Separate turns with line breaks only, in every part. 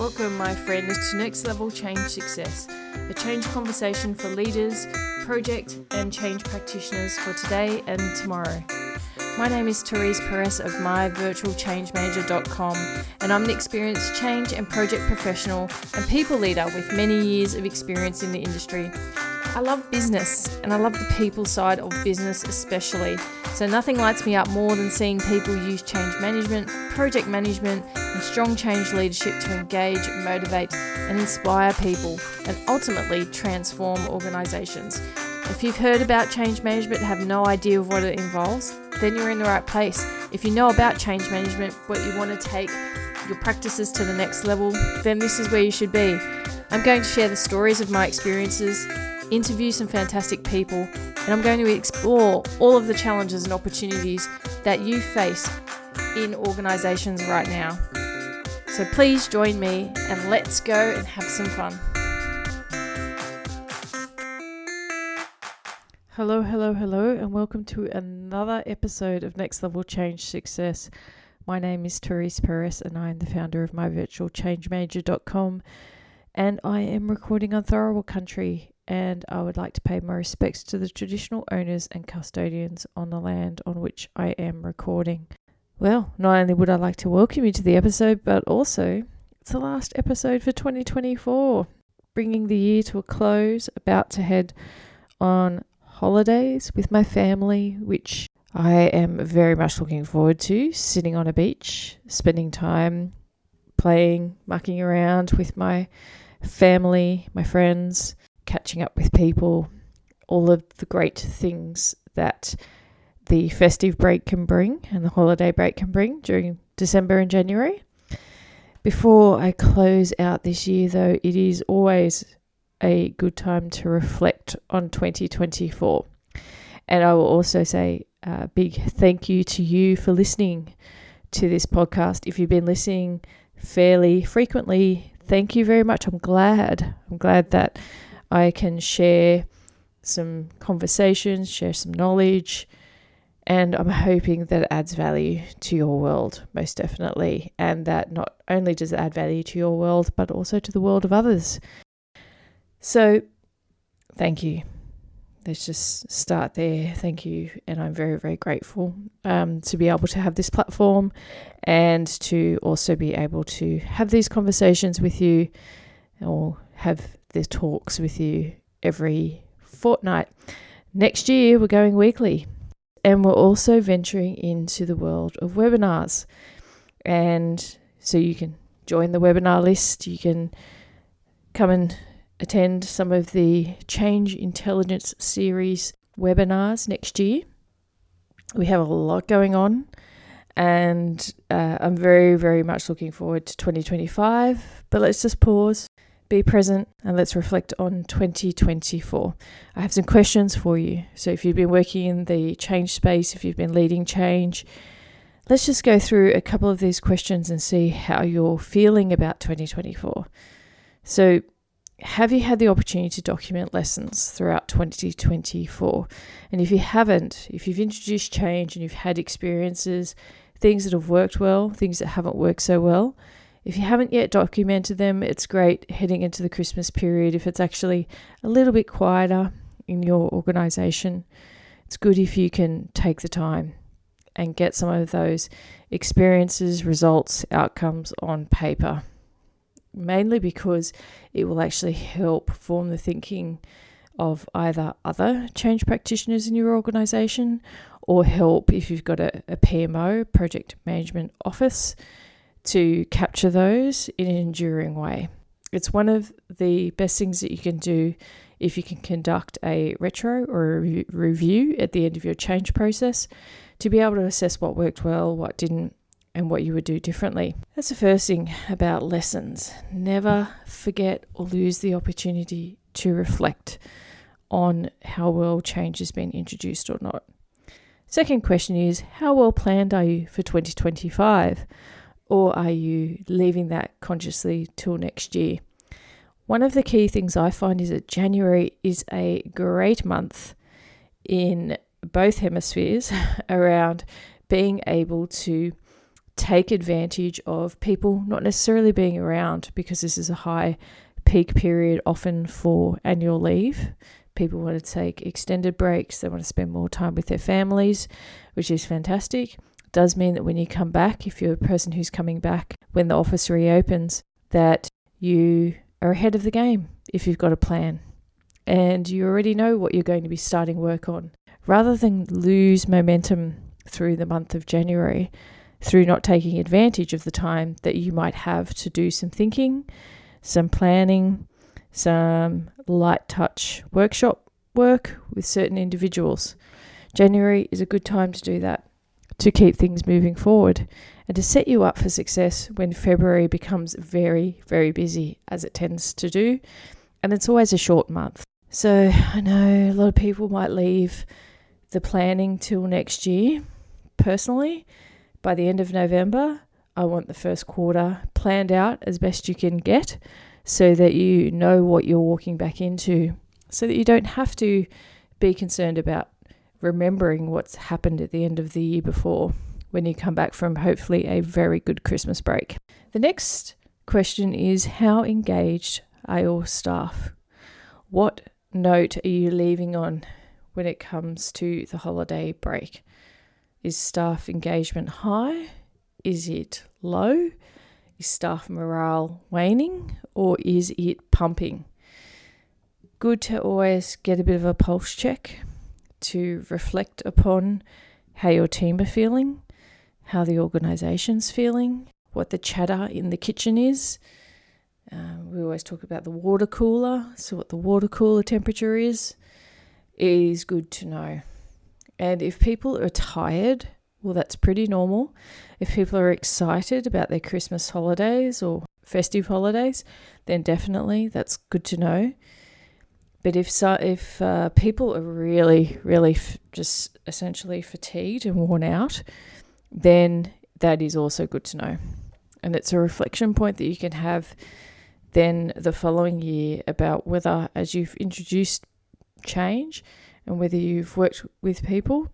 Welcome, my friends, to Next Level Change Success, a change conversation for leaders, project and change practitioners for today and tomorrow. My name is Therese Perez of myvirtualchangemanager.com, and I'm an experienced change and project professional and people leader with many years of experience in the industry. I love business, and I love the people side of business especially. So nothing lights me up more than seeing people use change management, project management, and strong change leadership to engage, motivate, and inspire people, and ultimately transform organisations. If you've heard about change management and have no idea of what it involves, then you're in the right place. If you know about change management, but you want to take your practices to the next level, then this is where you should be. I'm going to share the stories of my experiences, interview some fantastic people, and I'm going to explore all of the challenges and opportunities that you face in organisations right now. So please join me and let's go and have some fun. Hello, and welcome to another episode of Next Level Change Success. My name is Therese Perez and I am the founder of myvirtualchangemanager.com, and I am recording on Dharawal country, and I would like to pay my respects to the traditional owners and custodians on the land on which I am recording. Well, not only would I like to welcome you to the episode, but also it's the last episode for 2024, bringing the year to a close, about to head on holidays with my family, which I am very much looking forward to, sitting on a beach, spending time playing, mucking around with my family, my friends, catching up with people, all of the great things that the festive break can bring and the holiday break can bring during December and January. Before I close out this year, though, it is always a good time to reflect on 2024. And I will also say a big thank you to you for listening to this podcast. If you've been listening fairly frequently, thank you very much. I'm glad that I can share some conversations, share some knowledge, and I'm hoping that it adds value to your world, most definitely. And that not only does it add value to your world, but also to the world of others. So, thank you. Let's just start there. Thank you. And I'm very, very grateful to be able to have this platform and to also be able to have these conversations with you or have the talks with you every fortnight. Next year, we're going weekly. And we're also venturing into the world of webinars. And so you can join the webinar list. You can come and attend some of the Change Intelligence series webinars next year. We have a lot going on, and I'm very, very much looking forward to 2025. But let's just pause, be present, and let's reflect on 2024. I have some questions for you. So if you've been working in the change space, if you've been leading change, let's just go through a couple of these questions and see how you're feeling about 2024. So have you had the opportunity to document lessons throughout 2024? And if you haven't, if you've introduced change and you've had experiences, things that have worked well, things that haven't worked so well, if you haven't yet documented them, it's great heading into the Christmas period. If it's actually a little bit quieter in your organisation, it's good if you can take the time and get some of those experiences, results, outcomes on paper. Mainly because it will actually help form the thinking of either other change practitioners in your organisation, or help if you've got a PMO, project management office, to capture those in an enduring way. It's one of the best things that you can do if you can conduct a retro or a review at the end of your change process to be able to assess what worked well, what didn't, and what you would do differently. That's the first thing about lessons. Never forget or lose the opportunity to reflect on how well change has been introduced or not. Second question is, how well planned are you for 2025? Or are you leaving that consciously till next year? One of the key things I find is that January is a great month in both hemispheres around being able to take advantage of people not necessarily being around, because this is a high peak period often for annual leave. People want to take extended breaks. They want to spend more time with their families, which is fantastic. It does mean that when you come back, if you're a person who's coming back when the office reopens, that you are ahead of the game if you've got a plan and you already know what you're going to be starting work on. Rather than lose momentum through the month of January through not taking advantage of the time that you might have to do some thinking, some planning, some light touch workshop work with certain individuals. January is a good time to do that, to keep things moving forward and to set you up for success when February becomes very, very busy, as it tends to do. And it's always a short month. So I know a lot of people might leave the planning till next year. Personally, by the end of November, I want the first quarter planned out as best you can get so that you know what you're walking back into, so that you don't have to be concerned about remembering what's happened at the end of the year before when you come back from hopefully a very good Christmas break. The next question is, how engaged are your staff? What note are you leaving on when it comes to the holiday break? Is staff engagement high? Is it low? Is staff morale waning, or is it pumping? Good to always get a bit of a pulse check to reflect upon how your team are feeling, how the organisation's feeling, what the chatter in the kitchen is. We always talk about the water cooler, so what the water cooler temperature is good to know. And if people are tired, well, that's pretty normal. If people are excited about their Christmas holidays or festive holidays, then definitely that's good to know. But if people are really, really just essentially fatigued and worn out, then that is also good to know. And it's a reflection point that you can have then the following year about whether, as you've introduced change and whether you've worked with people,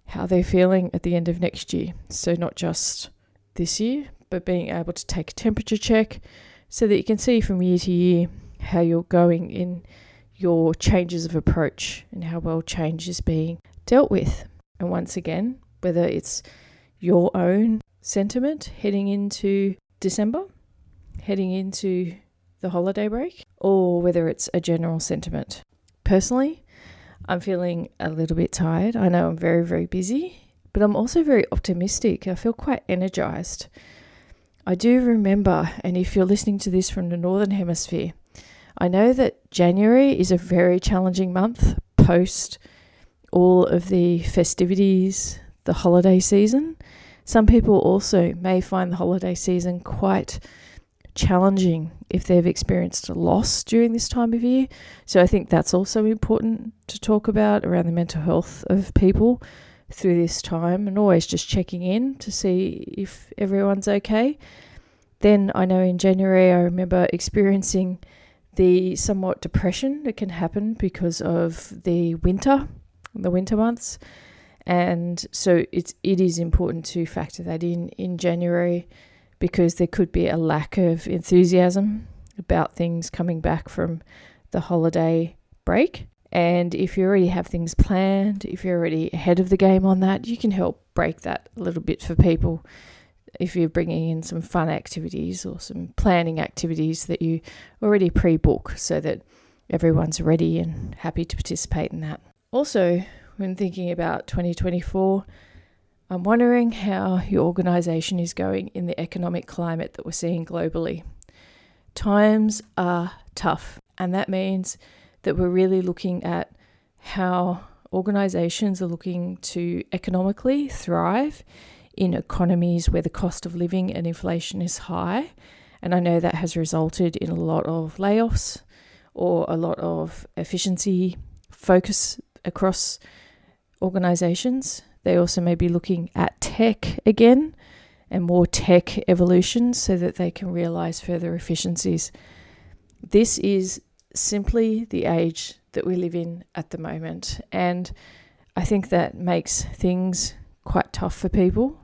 how they're feeling at the end of next year. So not just this year, but being able to take a temperature check so that you can see from year to year how you're going in your changes of approach and how well change is being dealt with. And once again, whether it's your own sentiment heading into December, heading into the holiday break, or whether it's a general sentiment. Personally, I'm feeling a little bit tired. I know I'm very, very busy, but I'm also very optimistic. I feel quite energized. I do remember, and if you're listening to this from the Northern Hemisphere, I know that January is a very challenging month post all of the festivities, the holiday season. Some people also may find the holiday season quite challenging if they've experienced a loss during this time of year. So I think that's also important to talk about around the mental health of people through this time, and always just checking in to see if everyone's okay. Then I know in January I remember experiencing the somewhat depression that can happen because of the winter months. And so it is important to factor that in January, because there could be a lack of enthusiasm about things coming back from the holiday break. And if you already have things planned, if you're already ahead of the game on that, you can help break that a little bit for people. If you're bringing in some fun activities or some planning activities that you already pre-book so that everyone's ready and happy to participate in that. Also, when thinking about 2024, I'm wondering how your organisation is going in the economic climate that we're seeing globally. Times are tough, and that means that we're really looking at how organisations are looking to economically thrive in economies where the cost of living and inflation is high. And I know that has resulted in a lot of layoffs or a lot of efficiency focus across organisations. They also may be looking at tech again and more tech evolution so that they can realise further efficiencies. This is simply the age that we live in at the moment, and I think that makes things quite tough for people.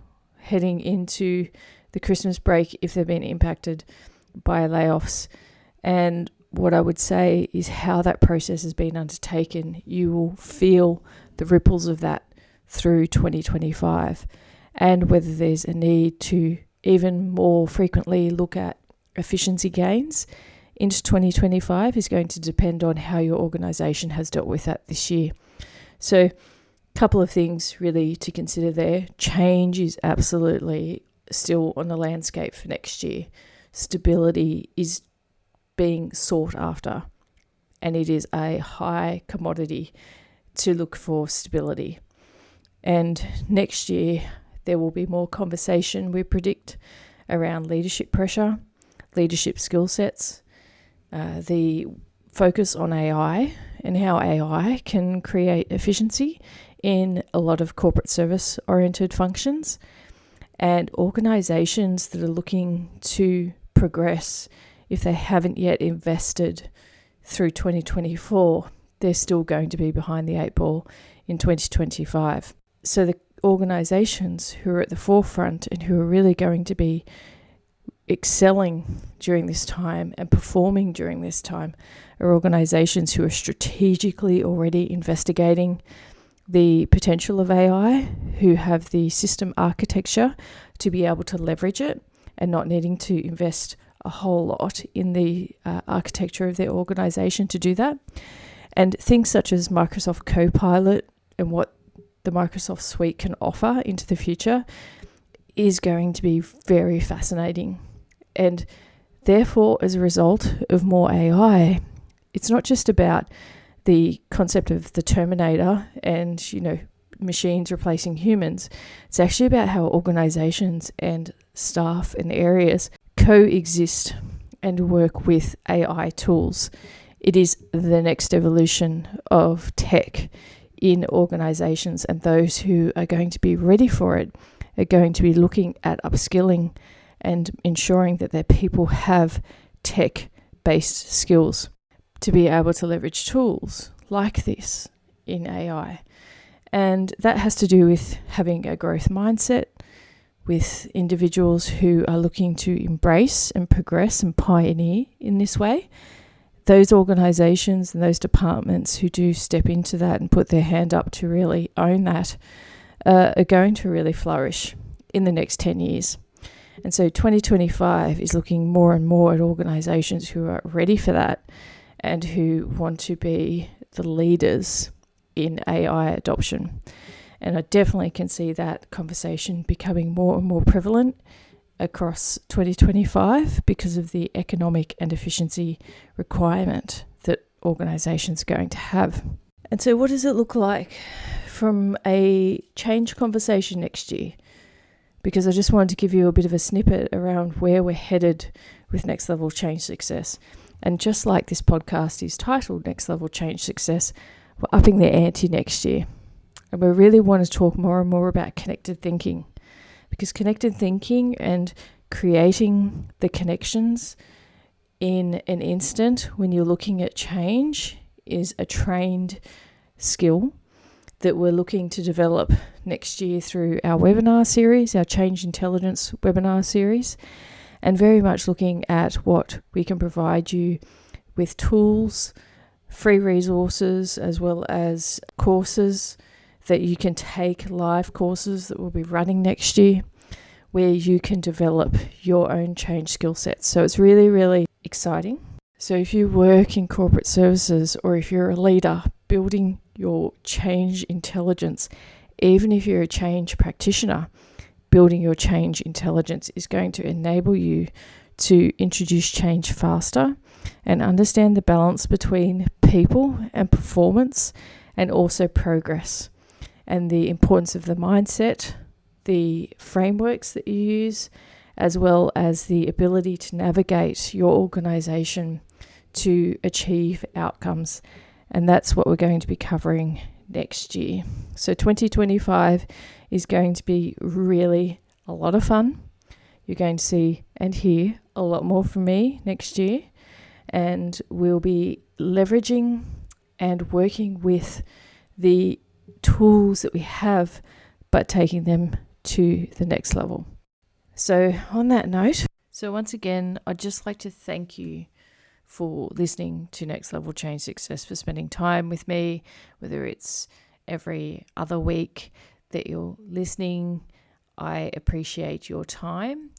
heading into the Christmas break if they've been impacted by layoffs. And what I would say is how that process has been undertaken. You will feel the ripples of that through 2025, and whether there's a need to even more frequently look at efficiency gains into 2025 is going to depend on how your organisation has dealt with that this year. So a couple of things really to consider there. Change is absolutely still on the landscape for next year. Stability is being sought after, and it is a high commodity to look for stability. And next year there will be more conversation, we predict, around leadership pressure, leadership skill sets, the focus on AI and how AI can create efficiency in a lot of corporate service oriented functions, and organizations that are looking to progress. If they haven't yet invested through 2024, they're still going to be behind the eight ball in 2025. So the organizations who are at the forefront and who are really going to be excelling during this time and performing during this time are organizations who are strategically already investigating the potential of AI, who have the system architecture to be able to leverage it and not needing to invest a whole lot in the architecture of their organization to do that. And things such as Microsoft Copilot and what the Microsoft suite can offer into the future is going to be very fascinating. And therefore, as a result of more AI, it's not just about the concept of the Terminator and, machines replacing humans. It's actually about how organizations and staff and areas coexist and work with AI tools. It is the next evolution of tech in organizations, and those who are going to be ready for it are going to be looking at upskilling and ensuring that their people have tech-based skills to be able to leverage tools like this in AI. And that has to do with having a growth mindset, with individuals who are looking to embrace and progress and pioneer in this way. Those organizations and those departments who do step into that and put their hand up to really own that are going to really flourish in the next 10 years. And so 2025 is looking more and more at organizations who are ready for that and who want to be the leaders in AI adoption. And I definitely can see that conversation becoming more and more prevalent across 2025 because of the economic and efficiency requirement that organizations are going to have. And so what does it look like from a change conversation next year? Because I just wanted to give you a bit of a snippet around where we're headed with Next Level Change Success. And just like this podcast is titled Next Level Change Success, we're upping the ante next year. And we really want to talk more and more about connected thinking, because connected thinking and creating the connections in an instant when you're looking at change is a trained skill that we're looking to develop next year through our webinar series, our Change Intelligence webinar series, and very much looking at what we can provide you with tools, free resources, as well as courses that you can take, live courses that we'll be running next year, where you can develop your own change skill sets. So it's really, really exciting. So if you work in corporate services, or if you're a leader, building your change intelligence, even if you're a change practitioner, building your change intelligence is going to enable you to introduce change faster and understand the balance between people and performance, and also progress, and the importance of the mindset, the frameworks that you use, as well as the ability to navigate your organization to achieve outcomes. And that's what we're going to be covering next year. So 2025 is going to be really a lot of fun. You're going to see and hear a lot more from me next year, and we'll be leveraging and working with the tools that we have, but taking them to the next level. So on that note, once again, I'd just like to thank you for listening to Next Level Change Success, for spending time with me, whether it's every other week that you're listening. I appreciate your time.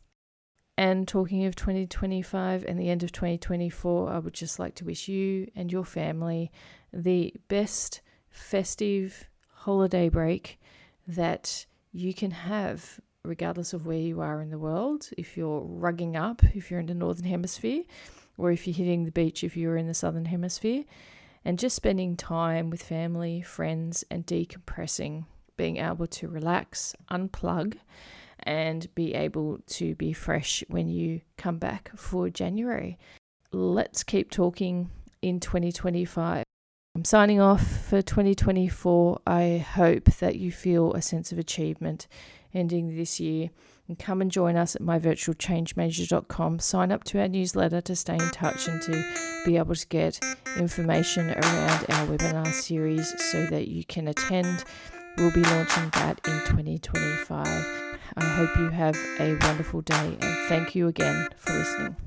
And talking of 2025 and the end of 2024, I would just like to wish you and your family the best festive holiday break that you can have, regardless of where you are in the world. If you're rugging up, if you're in the Northern Hemisphere, or if you're hitting the beach, if you're in the Southern Hemisphere, and just spending time with family, friends, and decompressing, being able to relax, unplug, and be able to be fresh when you come back for January. Let's keep talking in 2025. I'm signing off for 2024. I hope that you feel a sense of achievement ending this year. And come and join us at myvirtualchangemanager.com. Sign up to our newsletter to stay in touch and to be able to get information around our webinar series so that you can attend. We'll be launching that in 2025. I hope you have a wonderful day, and thank you again for listening.